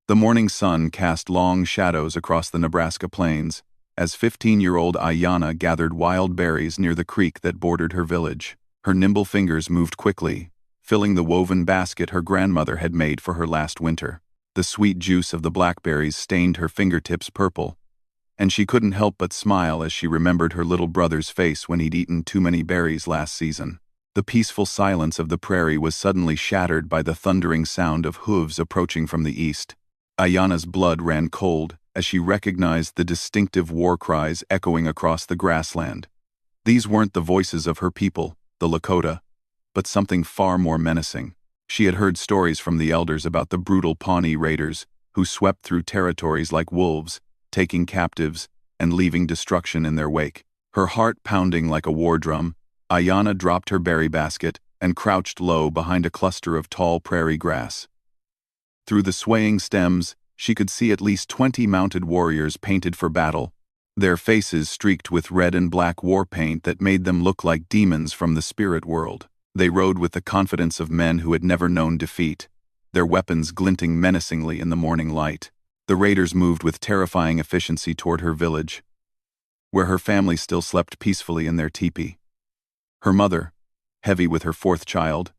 The morning sun cast long shadows across the Nebraska plains, as 15-year-old Ayanna gathered wild berries near the creek that bordered her village. Her nimble fingers moved quickly, filling the woven basket her grandmother had made for her last winter. The sweet juice of the blackberries stained her fingertips purple, and she couldn't help but smile as she remembered her little brother's face when he'd eaten too many berries last season. The peaceful silence of the prairie was suddenly shattered by the thundering sound of hooves approaching from the east. Ayanna's blood ran cold as she recognized the distinctive war cries echoing across the grassland. These weren't the voices of her people, the Lakota, but something far more menacing. She had heard stories from the elders about the brutal Pawnee raiders who swept through territories like wolves, taking captives and leaving destruction in their wake. Her heart pounding like a war drum, Ayanna dropped her berry basket and crouched low behind a cluster of tall prairie grass. Through the swaying stems, she could see at least 20 mounted warriors painted for battle, their faces streaked with red and black war paint that made them look like demons from the spirit world. They rode with the confidence of men who had never known defeat, their weapons glinting menacingly in the morning light. The raiders moved with terrifying efficiency toward her village, where her family still slept peacefully in their teepee. Her mother, heavy with her fourth child,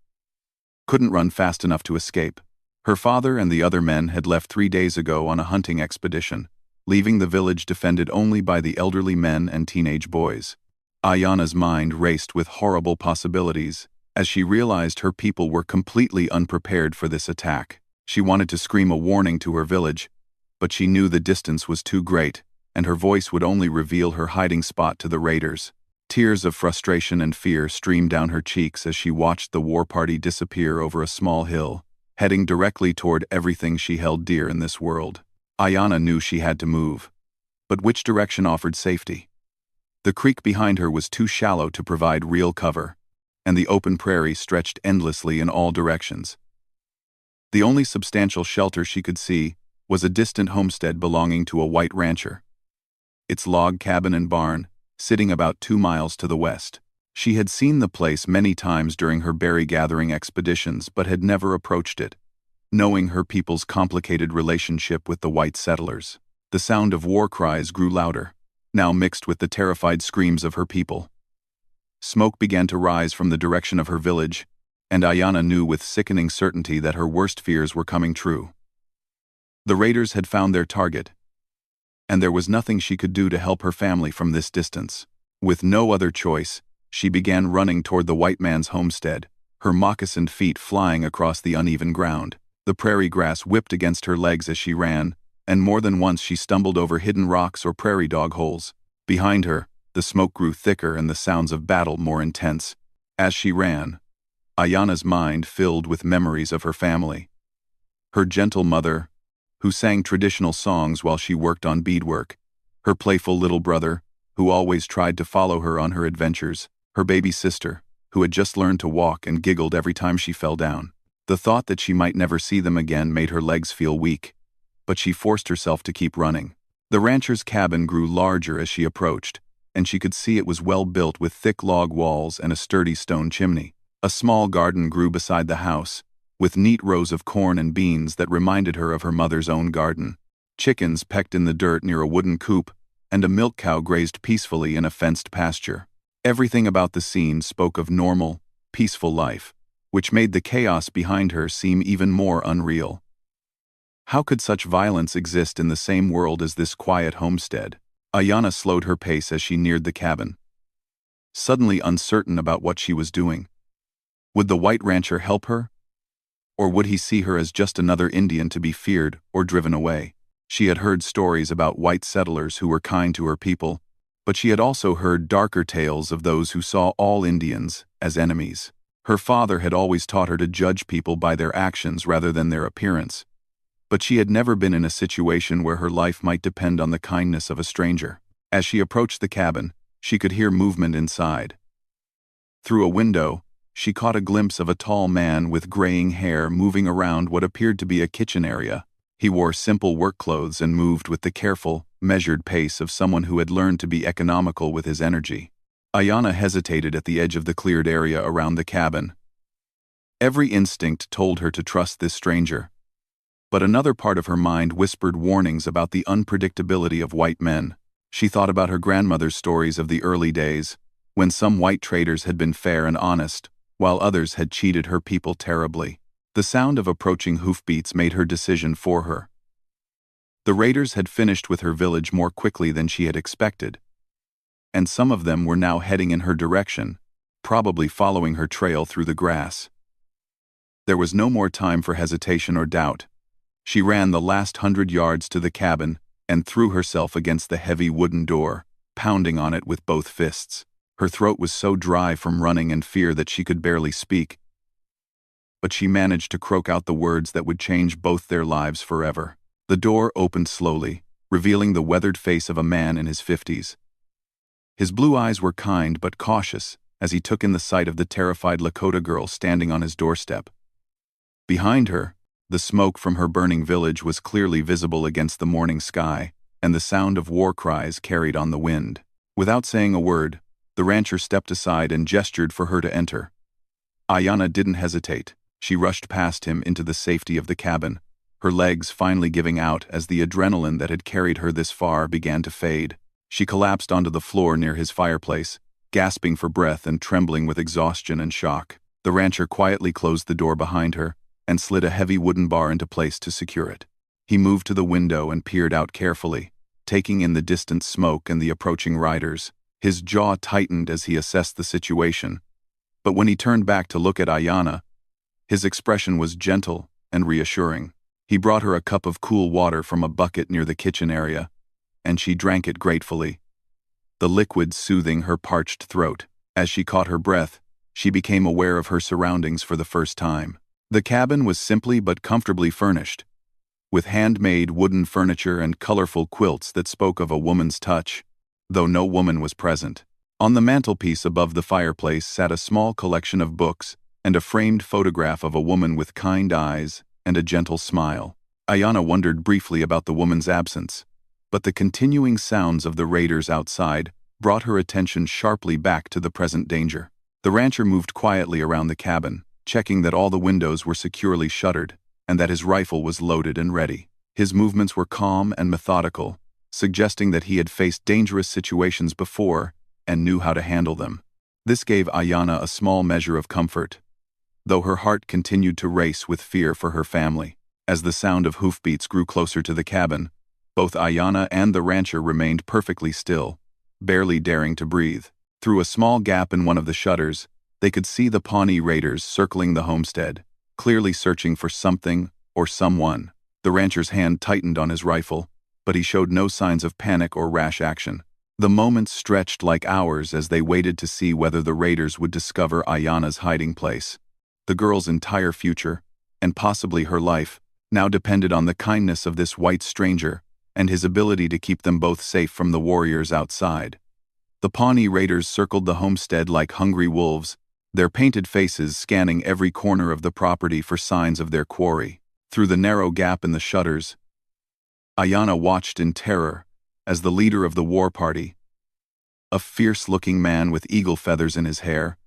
couldn't run fast enough to escape. Her father and the other men had left 3 days ago on a hunting expedition, leaving the village defended only by the elderly men and teenage boys. Ayanna's mind raced with horrible possibilities as she realized her people were completely unprepared for this attack. She wanted to scream a warning to her village, but she knew the distance was too great, and her voice would only reveal her hiding spot to the raiders. Tears of frustration and fear streamed down her cheeks as she watched the war party disappear over a small hill, heading directly toward everything she held dear in this world. Ayanna knew she had to move, but which direction offered safety? The creek behind her was too shallow to provide real cover, and the open prairie stretched endlessly in all directions. The only substantial shelter she could see was a distant homestead belonging to a white rancher, its log cabin and barn sitting about 2 miles to the west. She had seen the place many times during her berry-gathering expeditions but had never approached it, knowing her people's complicated relationship with the white settlers. The sound of war cries grew louder, now mixed with the terrified screams of her people. Smoke began to rise from the direction of her village, and Ayanna knew with sickening certainty that her worst fears were coming true. The raiders had found their target, and there was nothing she could do to help her family from this distance. With no other choice, she began running toward the white man's homestead, her moccasined feet flying across the uneven ground. The prairie grass whipped against her legs as she ran, and more than once she stumbled over hidden rocks or prairie dog holes. Behind her, the smoke grew thicker and the sounds of battle more intense. As she ran, Ayanna's mind filled with memories of her family. Her gentle mother, who sang traditional songs while she worked on beadwork, her playful little brother, who always tried to follow her on her adventures, her baby sister, who had just learned to walk and giggled every time she fell down. The thought that she might never see them again made her legs feel weak, but she forced herself to keep running. The rancher's cabin grew larger as she approached, and she could see it was well built with thick log walls and a sturdy stone chimney. A small garden grew beside the house, with neat rows of corn and beans that reminded her of her mother's own garden. Chickens pecked in the dirt near a wooden coop, and a milk cow grazed peacefully in a fenced pasture. Everything about the scene spoke of normal, peaceful life, which made the chaos behind her seem even more unreal. How could such violence exist in the same world as this quiet homestead? Ayanna slowed her pace as she neared the cabin, suddenly uncertain about what she was doing. Would the white rancher help her? Or would he see her as just another Indian to be feared or driven away? She had heard stories about white settlers who were kind to her people, but she had also heard darker tales of those who saw all Indians as enemies. Her father had always taught her to judge people by their actions rather than their appearance, but she had never been in a situation where her life might depend on the kindness of a stranger. As she approached the cabin, she could hear movement inside. Through a window, she caught a glimpse of a tall man with graying hair moving around what appeared to be a kitchen area. He wore simple work clothes and moved with the careful, measured pace of someone who had learned to be economical with his energy. Ayanna hesitated at the edge of the cleared area around the cabin. Every instinct told her to trust this stranger, But another part of her mind whispered warnings about the unpredictability of white men. She thought about her grandmother's stories of the early days, when some white traders had been fair and honest, while others had cheated her people terribly. The sound of approaching hoofbeats made her decision for her. The raiders had finished with her village more quickly than she had expected, and some of them were now heading in her direction, probably following her trail through the grass. There was no more time for hesitation or doubt. She ran the last 100 yards to the cabin and threw herself against the heavy wooden door, pounding on it with both fists. Her throat was so dry from running and fear that she could barely speak, but she managed to croak out the words that would change both their lives forever. The door opened slowly, revealing the weathered face of a man in his 50s. His blue eyes were kind but cautious as he took in the sight of the terrified Lakota girl standing on his doorstep. Behind her, the smoke from her burning village was clearly visible against the morning sky, and the sound of war cries carried on the wind. Without saying a word, the rancher stepped aside and gestured for her to enter. Ayanna didn't hesitate. She rushed past him into the safety of the cabin, her legs finally giving out as the adrenaline that had carried her this far began to fade. She collapsed onto the floor near his fireplace, gasping for breath and trembling with exhaustion and shock. The rancher quietly closed the door behind her and slid a heavy wooden bar into place to secure it. He moved to the window and peered out carefully, taking in the distant smoke and the approaching riders. His jaw tightened as he assessed the situation, but when he turned back to look at Ayanna, his expression was gentle and reassuring. He brought her a cup of cool water from a bucket near the kitchen area, and she drank it gratefully, the liquid soothing her parched throat. As she caught her breath, she became aware of her surroundings for the first time. The cabin was simply but comfortably furnished, with handmade wooden furniture and colorful quilts that spoke of a woman's touch, though no woman was present. On the mantelpiece above the fireplace sat a small collection of books and a framed photograph of a woman with kind eyes and a gentle smile. Ayanna wondered briefly about the woman's absence, but the continuing sounds of the raiders outside brought her attention sharply back to the present danger. The rancher moved quietly around the cabin, checking that all the windows were securely shuttered and that his rifle was loaded and ready. His movements were calm and methodical, suggesting that he had faced dangerous situations before and knew how to handle them. This gave Ayanna a small measure of comfort, though her heart continued to race with fear for her family. As the sound of hoofbeats grew closer to the cabin, both Ayanna and the rancher remained perfectly still, barely daring to breathe. Through a small gap in one of the shutters, they could see the Pawnee raiders circling the homestead, clearly searching for something or someone. The rancher's hand tightened on his rifle, but he showed no signs of panic or rash action. The moments stretched like hours as they waited to see whether the raiders would discover Ayanna's hiding place. The girl's entire future, and possibly her life, now depended on the kindness of this white stranger and his ability to keep them both safe from the warriors outside. The Pawnee raiders circled the homestead like hungry wolves, their painted faces scanning every corner of the property for signs of their quarry. Through the narrow gap in the shutters, Ayanna watched in terror as the leader of the war party, a fierce-looking man with eagle feathers in his hair,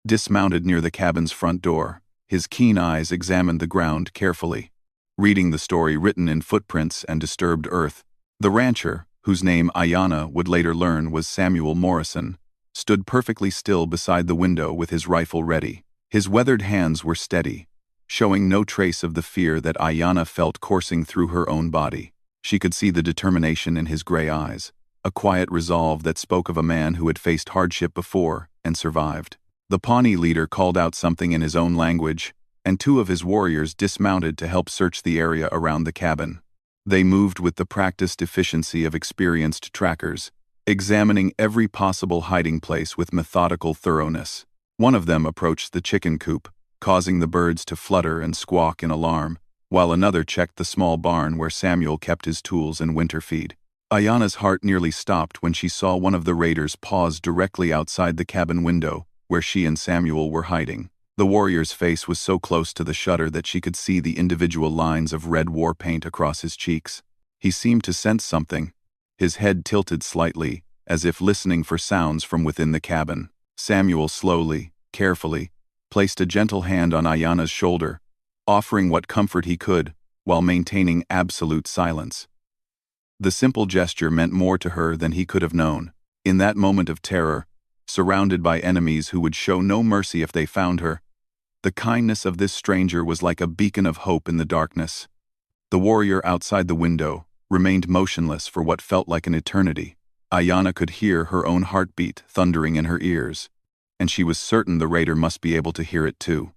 dismounted near the cabin's front door. His keen eyes examined the ground carefully, reading the story written in footprints and disturbed earth. The rancher, whose name Ayanna would later learn was Samuel Morrison, stood perfectly still beside the window with his rifle ready. His weathered hands were steady, showing no trace of the fear that Ayanna felt coursing through her own body. She could see the determination in his gray eyes, a quiet resolve that spoke of a man who had faced hardship before and survived. The Pawnee leader called out something in his own language, and two of his warriors dismounted to help search the area around the cabin. They moved with the practiced efficiency of experienced trackers, examining every possible hiding place with methodical thoroughness. One of them approached the chicken coop, causing the birds to flutter and squawk in alarm, while another checked the small barn where Samuel kept his tools and winter feed. Ayanna's heart nearly stopped when she saw one of the raiders pause directly outside the cabin window, where she and Samuel were hiding. The warrior's face was so close to the shutter that she could see the individual lines of red war paint across his cheeks. He seemed to sense something, his head tilted slightly, as if listening for sounds from within the cabin. Samuel slowly, carefully, placed a gentle hand on Ayanna's shoulder, offering what comfort he could, while maintaining absolute silence. The simple gesture meant more to her than he could have known. In that moment of terror, surrounded by enemies who would show no mercy if they found her, the kindness of this stranger was like a beacon of hope in the darkness. The warrior outside the window remained motionless for what felt like an eternity. Ayanna could hear her own heartbeat thundering in her ears, and she was certain the raider must be able to hear it too.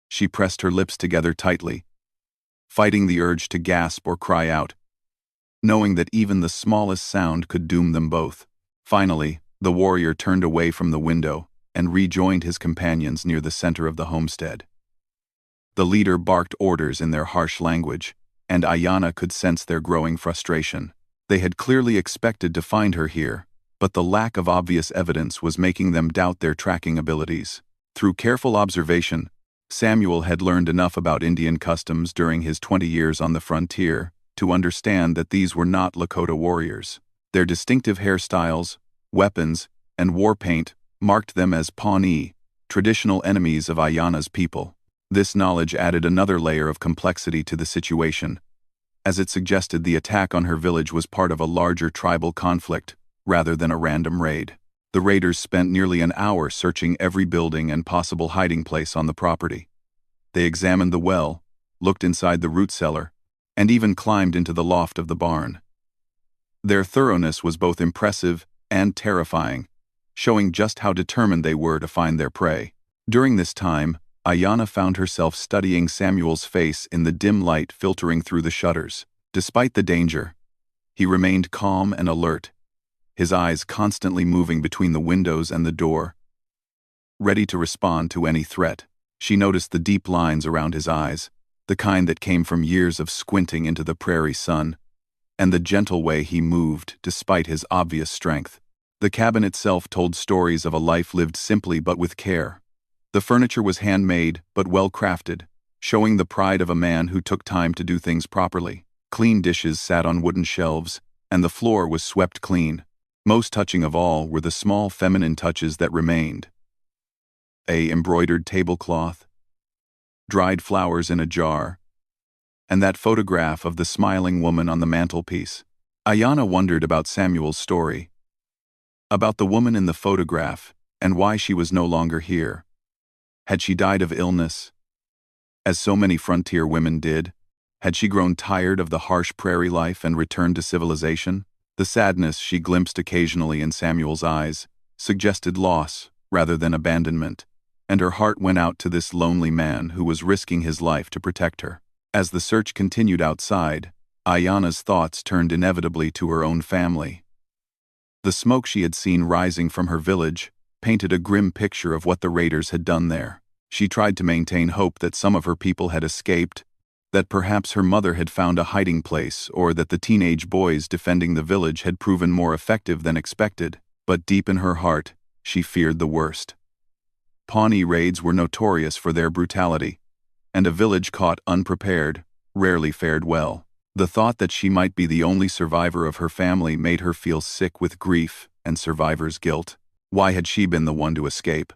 She pressed her lips together tightly, fighting the urge to gasp or cry out, knowing that even the smallest sound could doom them both. Finally, the warrior turned away from the window and rejoined his companions near the center of the homestead. The leader barked orders in their harsh language, and Ayanna could sense their growing frustration. They had clearly expected to find her here, but the lack of obvious evidence was making them doubt their tracking abilities. Through careful observation, Samuel had learned enough about Indian customs during his 20 years on the frontier to understand that these were not Lakota warriors. Their distinctive hairstyles, weapons, and war paint marked them as Pawnee, traditional enemies of Ayanna's people. This knowledge added another layer of complexity to the situation, as it suggested the attack on her village was part of a larger tribal conflict, rather than a random raid. The raiders spent nearly an hour searching every building and possible hiding place on the property. They examined the well, looked inside the root cellar, and even climbed into the loft of the barn. Their thoroughness was both impressive and terrifying, showing just how determined they were to find their prey. During this time, Ayanna found herself studying Samuel's face in the dim light filtering through the shutters. Despite the danger, he remained calm and alert, his eyes constantly moving between the windows and the door, ready to respond to any threat. She noticed the deep lines around his eyes, the kind that came from years of squinting into the prairie sun, and the gentle way he moved despite his obvious strength. The cabin itself told stories of a life lived simply but with care. The furniture was handmade but well-crafted, showing the pride of a man who took time to do things properly. Clean dishes sat on wooden shelves, and the floor was swept clean. Most touching of all were the small feminine touches that remained. A embroidered tablecloth, dried flowers in a jar, and that photograph of the smiling woman on the mantelpiece. Ayanna wondered about Samuel's story, about the woman in the photograph, and why she was no longer here. Had she died of illness, as so many frontier women did? Had she grown tired of the harsh prairie life and returned to civilization? The sadness she glimpsed occasionally in Samuel's eyes suggested loss rather than abandonment, and her heart went out to this lonely man who was risking his life to protect her. As the search continued outside, Ayanna's thoughts turned inevitably to her own family. The smoke she had seen rising from her village painted a grim picture of what the raiders had done there. She tried to maintain hope that some of her people had escaped, that perhaps her mother had found a hiding place, or that the teenage boys defending the village had proven more effective than expected. But deep in her heart, she feared the worst. Pawnee raids were notorious for their brutality, and a village caught unprepared rarely fared well. The thought that she might be the only survivor of her family made her feel sick with grief and survivor's guilt. Why had she been the one to escape?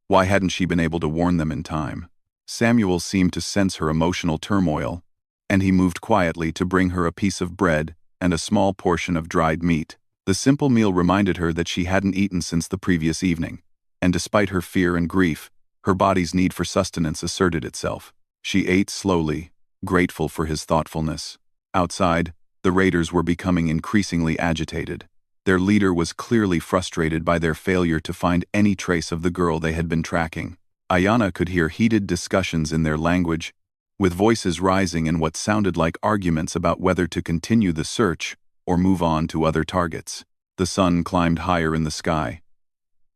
Why hadn't she been able to warn them in time? Samuel seemed to sense her emotional turmoil, and he moved quietly to bring her a piece of bread and a small portion of dried meat. The simple meal reminded her that she hadn't eaten since the previous evening, and despite her fear and grief, her body's need for sustenance asserted itself. She ate slowly, grateful for his thoughtfulness. Outside, the raiders were becoming increasingly agitated. Their leader was clearly frustrated by their failure to find any trace of the girl they had been tracking. Ayanna could hear heated discussions in their language, with voices rising in what sounded like arguments about whether to continue the search or move on to other targets. The sun climbed higher in the sky,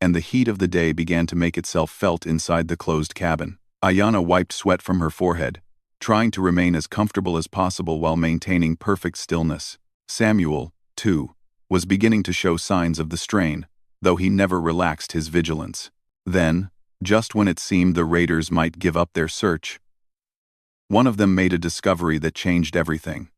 and the heat of the day began to make itself felt inside the closed cabin. Ayanna wiped sweat from her forehead, trying to remain as comfortable as possible while maintaining perfect stillness. Samuel, too, was beginning to show signs of the strain, though he never relaxed his vigilance. Then, just when it seemed the raiders might give up their search, one of them made a discovery that changed everything.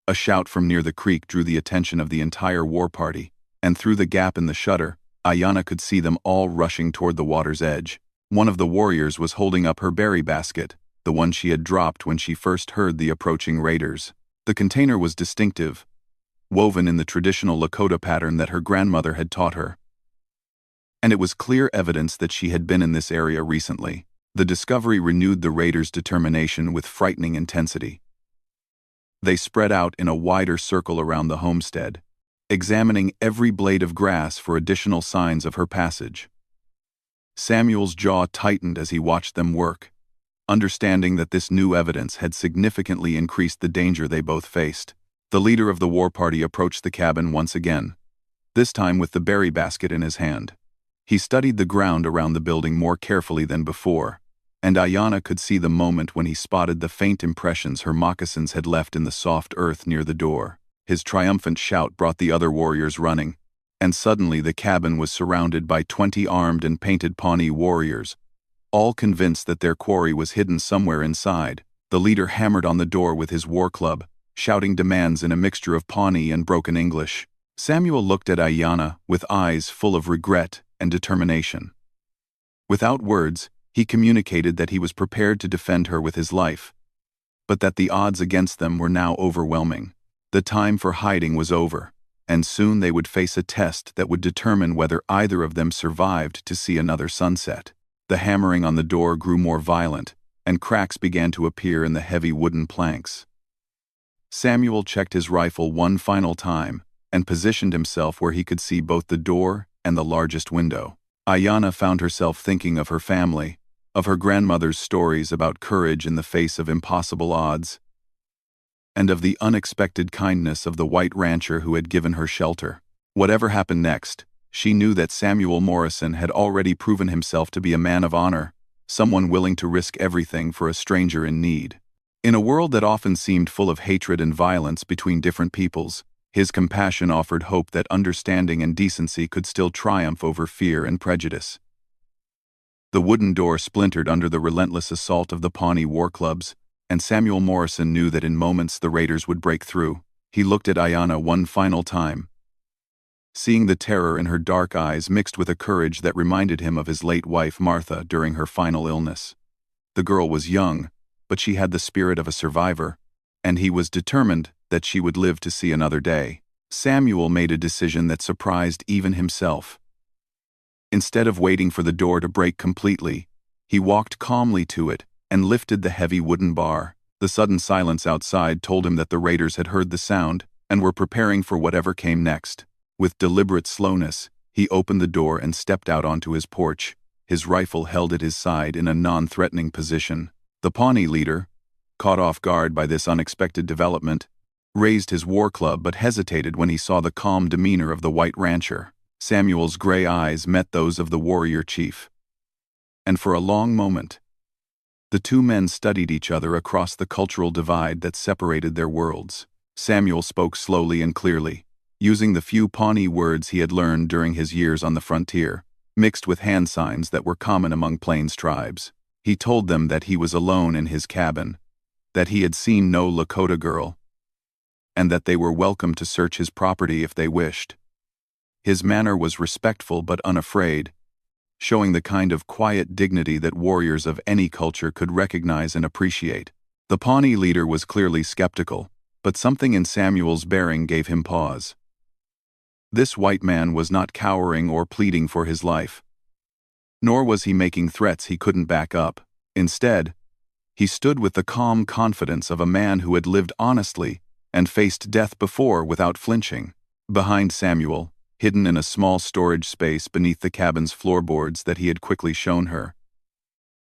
A shout from near the creek drew the attention of the entire war party, and through the gap in the shutter, Ayanna could see them all rushing toward the water's edge. One of the warriors was holding up her berry basket, the one she had dropped when she first heard the approaching raiders. The container was distinctive, woven in the traditional Lakota pattern that her grandmother had taught her. And it was clear evidence that she had been in this area recently. The discovery renewed the raiders' determination with frightening intensity. They spread out in a wider circle around the homestead, examining every blade of grass for additional signs of her passage. Samuel's jaw tightened as he watched them work, understanding that this new evidence had significantly increased the danger they both faced. The leader of the war party approached the cabin once again, this time with the berry basket in his hand. He studied the ground around the building more carefully than before, and Ayanna could see the moment when he spotted the faint impressions her moccasins had left in the soft earth near the door. His triumphant shout brought the other warriors running, and suddenly the cabin was surrounded by 20 armed and painted Pawnee warriors, all convinced that their quarry was hidden somewhere inside. The leader hammered on the door with his war club, shouting demands in a mixture of Pawnee and broken English. Samuel looked at Ayanna with eyes full of regret and determination. Without words, he communicated that he was prepared to defend her with his life, but that the odds against them were now overwhelming. The time for hiding was over, and soon they would face a test that would determine whether either of them survived to see another sunset. The hammering on the door grew more violent, and cracks began to appear in the heavy wooden planks. Samuel checked his rifle one final time and positioned himself where he could see both the door and the largest window. Ayanna found herself thinking of her family, of her grandmother's stories about courage in the face of impossible odds, and of the unexpected kindness of the white rancher who had given her shelter. Whatever happened next, she knew that Samuel Morrison had already proven himself to be a man of honor, someone willing to risk everything for a stranger in need. In a world that often seemed full of hatred and violence between different peoples, his compassion offered hope that understanding and decency could still triumph over fear and prejudice. The wooden door splintered under the relentless assault of the Pawnee war clubs, and Samuel Morrison knew that in moments the raiders would break through. He looked at Ayanna one final time, seeing the terror in her dark eyes mixed with a courage that reminded him of his late wife Martha during her final illness. The girl was young, but she had the spirit of a survivor, and he was determined that she would live to see another day. Samuel made a decision that surprised even himself. Instead of waiting for the door to break completely, he walked calmly to it and lifted the heavy wooden bar. The sudden silence outside told him that the raiders had heard the sound and were preparing for whatever came next. With deliberate slowness, he opened the door and stepped out onto his porch, his rifle held at his side in a non-threatening position. The Pawnee leader, caught off guard by this unexpected development, raised his war club but hesitated when he saw the calm demeanor of the white rancher. Samuel's gray eyes met those of the warrior chief, and for a long moment, the two men studied each other across the cultural divide that separated their worlds. Samuel spoke slowly and clearly, using the few Pawnee words he had learned during his years on the frontier, mixed with hand signs that were common among Plains tribes. He told them that he was alone in his cabin, that he had seen no Lakota girl, and that they were welcome to search his property if they wished. His manner was respectful but unafraid, showing the kind of quiet dignity that warriors of any culture could recognize and appreciate. The Pawnee leader was clearly skeptical, but something in Samuel's bearing gave him pause. This white man was not cowering or pleading for his life, nor was he making threats he couldn't back up. Instead, he stood with the calm confidence of a man who had lived honestly and faced death before without flinching. Behind Samuel, hidden in a small storage space beneath the cabin's floorboards that he had quickly shown her,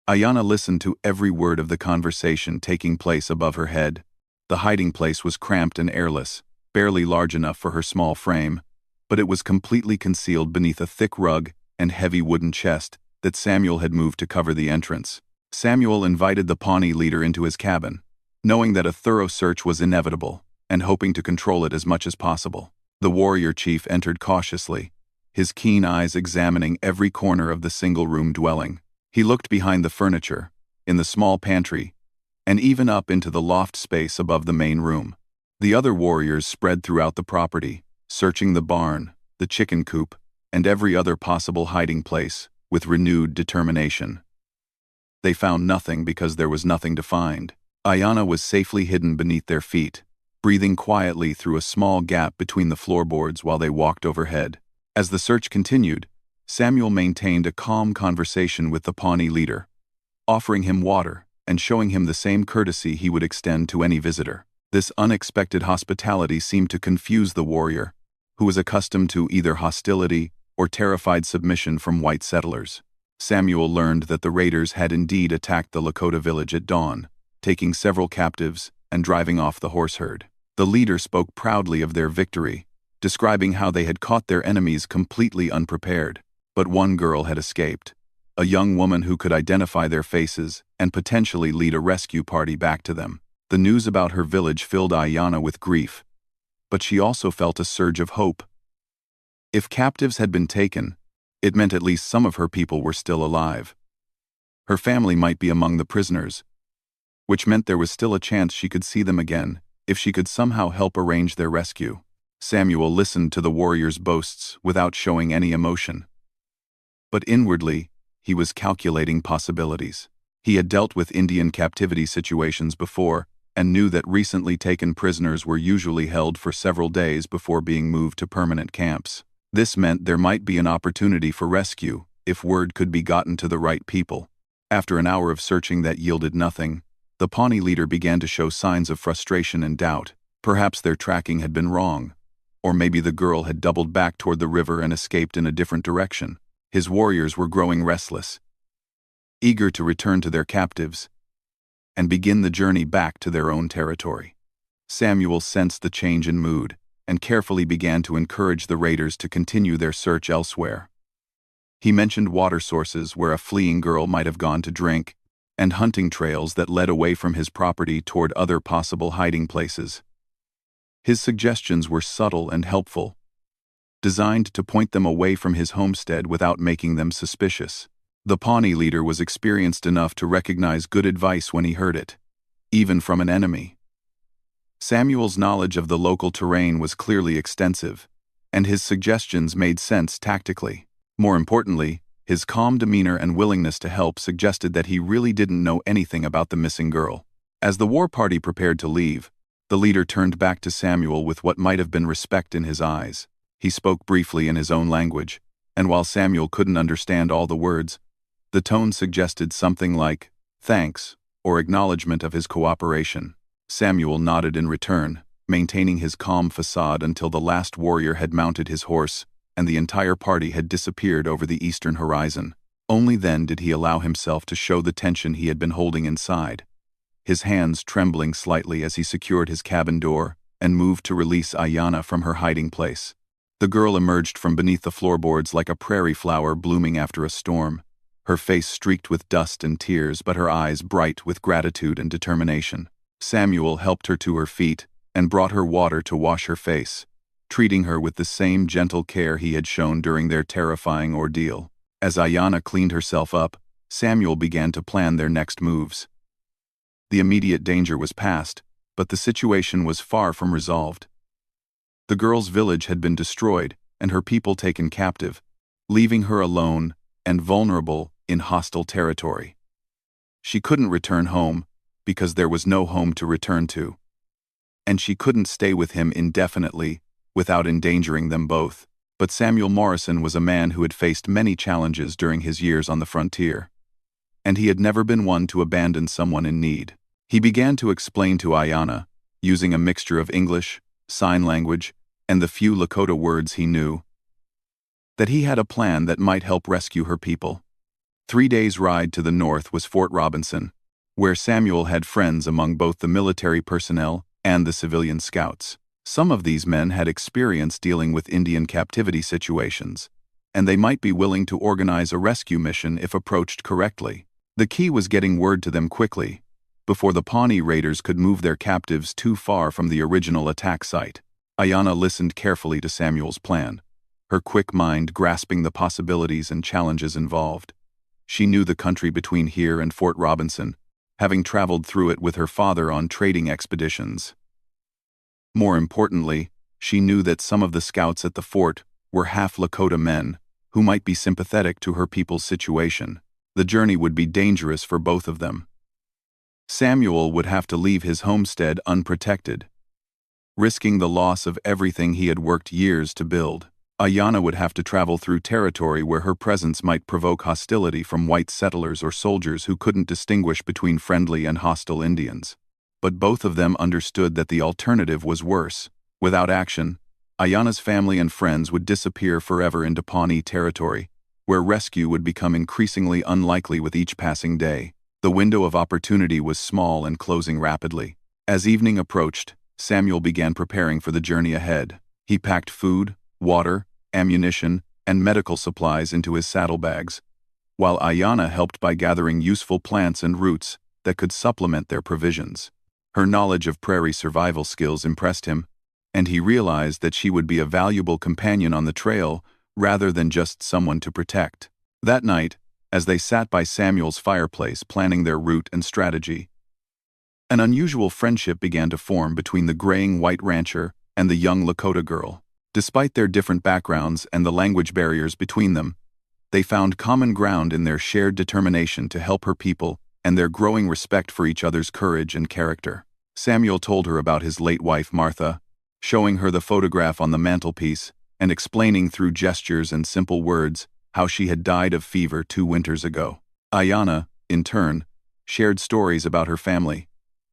Ayanna listened to every word of the conversation taking place above her head. The hiding place was cramped and airless, barely large enough for her small frame, but it was completely concealed beneath a thick rug and heavy wooden chest that Samuel had moved to cover the entrance. Samuel invited the Pawnee leader into his cabin, knowing that a thorough search was inevitable, and hoping to control it as much as possible. The warrior chief entered cautiously, his keen eyes examining every corner of the single-room dwelling. He looked behind the furniture, in the small pantry, and even up into the loft space above the main room. The other warriors spread throughout the property, searching the barn, the chicken coop, and every other possible hiding place, with renewed determination. They found nothing because there was nothing to find. Ayanna was safely hidden beneath their feet, breathing quietly through a small gap between the floorboards while they walked overhead. As the search continued, Samuel maintained a calm conversation with the Pawnee leader, offering him water and showing him the same courtesy he would extend to any visitor. This unexpected hospitality seemed to confuse the warrior, who was accustomed to either hostility or terrified submission from white settlers. Samuel learned that the raiders had indeed attacked the Lakota village at dawn, taking several captives and driving off the horse herd. The leader spoke proudly of their victory, describing how they had caught their enemies completely unprepared. But one girl had escaped, a young woman who could identify their faces and potentially lead a rescue party back to them. The news about her village filled Ayanna with grief, but she also felt a surge of hope. If captives had been taken, it meant at least some of her people were still alive. Her family might be among the prisoners, which meant there was still a chance she could see them again if she could somehow help arrange their rescue. Samuel listened to the warrior's boasts without showing any emotion. But inwardly, he was calculating possibilities. He had dealt with Indian captivity situations before and knew that recently taken prisoners were usually held for several days before being moved to permanent camps. This meant there might be an opportunity for rescue if word could be gotten to the right people. After an hour of searching that yielded nothing, the Pawnee leader began to show signs of frustration and doubt. Perhaps their tracking had been wrong, or maybe the girl had doubled back toward the river and escaped in a different direction. His warriors were growing restless, eager to return to their captives and begin the journey back to their own territory. Samuel sensed the change in mood and carefully began to encourage the raiders to continue their search elsewhere. He mentioned water sources where a fleeing girl might have gone to drink, and hunting trails that led away from his property toward other possible hiding places. His suggestions were subtle and helpful, designed to point them away from his homestead without making them suspicious. The Pawnee leader was experienced enough to recognize good advice when he heard it, even from an enemy. Samuel's knowledge of the local terrain was clearly extensive, and his suggestions made sense tactically. More importantly, his calm demeanor and willingness to help suggested that he really didn't know anything about the missing girl. As the war party prepared to leave, the leader turned back to Samuel with what might have been respect in his eyes. He spoke briefly in his own language, and while Samuel couldn't understand all the words, the tone suggested something like thanks or acknowledgement of his cooperation. Samuel nodded in return, maintaining his calm facade until the last warrior had mounted his horse and the entire party had disappeared over the eastern horizon. Only then did he allow himself to show the tension he had been holding inside, his hands trembling slightly as he secured his cabin door and moved to release Ayanna from her hiding place. The girl emerged from beneath the floorboards like a prairie flower blooming after a storm, her face streaked with dust and tears but her eyes bright with gratitude and determination. Samuel helped her to her feet and brought her water to wash her face, treating her with the same gentle care he had shown during their terrifying ordeal. As Ayanna cleaned herself up, Samuel began to plan their next moves. The immediate danger was past, but the situation was far from resolved. The girl's village had been destroyed and her people taken captive, leaving her alone and vulnerable in hostile territory. She couldn't return home because there was no home to return to, and she couldn't stay with him indefinitely without endangering them both. But Samuel Morrison was a man who had faced many challenges during his years on the frontier, and he had never been one to abandon someone in need. He began to explain to Ayanna, using a mixture of English, sign language, and the few Lakota words he knew, that he had a plan that might help rescue her people. 3 days' ride to the north was Fort Robinson, where Samuel had friends among both the military personnel and the civilian scouts. Some of these men had experience dealing with Indian captivity situations, and they might be willing to organize a rescue mission if approached correctly. The key was getting word to them quickly, before the Pawnee raiders could move their captives too far from the original attack site. Ayanna listened carefully to Samuel's plan, her quick mind grasping the possibilities and challenges involved. She knew the country between here and Fort Robinson, having traveled through it with her father on trading expeditions. More importantly, she knew that some of the scouts at the fort were half Lakota men who might be sympathetic to her people's situation. The journey would be dangerous for both of them. Samuel would have to leave his homestead unprotected, risking the loss of everything he had worked years to build. Ayanna would have to travel through territory where her presence might provoke hostility from white settlers or soldiers who couldn't distinguish between friendly and hostile Indians. But both of them understood that the alternative was worse. Without action, Ayanna's family and friends would disappear forever into Pawnee territory, where rescue would become increasingly unlikely with each passing day. The window of opportunity was small and closing rapidly. As evening approached, Samuel began preparing for the journey ahead. He packed food, water, ammunition, and medical supplies into his saddlebags, while Ayanna helped by gathering useful plants and roots that could supplement their provisions. Her knowledge of prairie survival skills impressed him, and he realized that she would be a valuable companion on the trail rather than just someone to protect. That night, as they sat by Samuel's fireplace planning their route and strategy, an unusual friendship began to form between the graying white rancher and the young Lakota girl. Despite their different backgrounds and the language barriers between them, they found common ground in their shared determination to help her people and their growing respect for each other's courage and character. Samuel told her about his late wife Martha, showing her the photograph on the mantelpiece and explaining through gestures and simple words how she had died of fever 2 winters ago. Ayanna, in turn, shared stories about her family,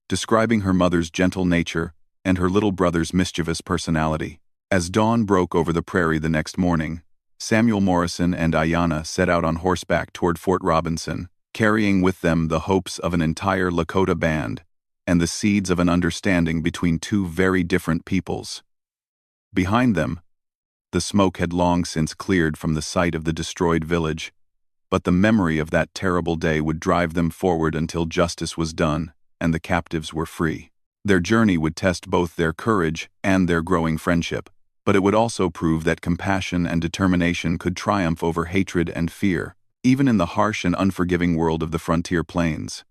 describing her mother's gentle nature and her little brother's mischievous personality. As dawn broke over the prairie the next morning, Samuel Morrison and Ayanna set out on horseback toward Fort Robinson, carrying with them the hopes of an entire Lakota band and the seeds of an understanding between two very different peoples. Behind them, the smoke had long since cleared from the site of the destroyed village, but the memory of that terrible day would drive them forward until justice was done and the captives were free. Their journey would test both their courage and their growing friendship, but it would also prove that compassion and determination could triumph over hatred and fear, even in the harsh and unforgiving world of the frontier plains.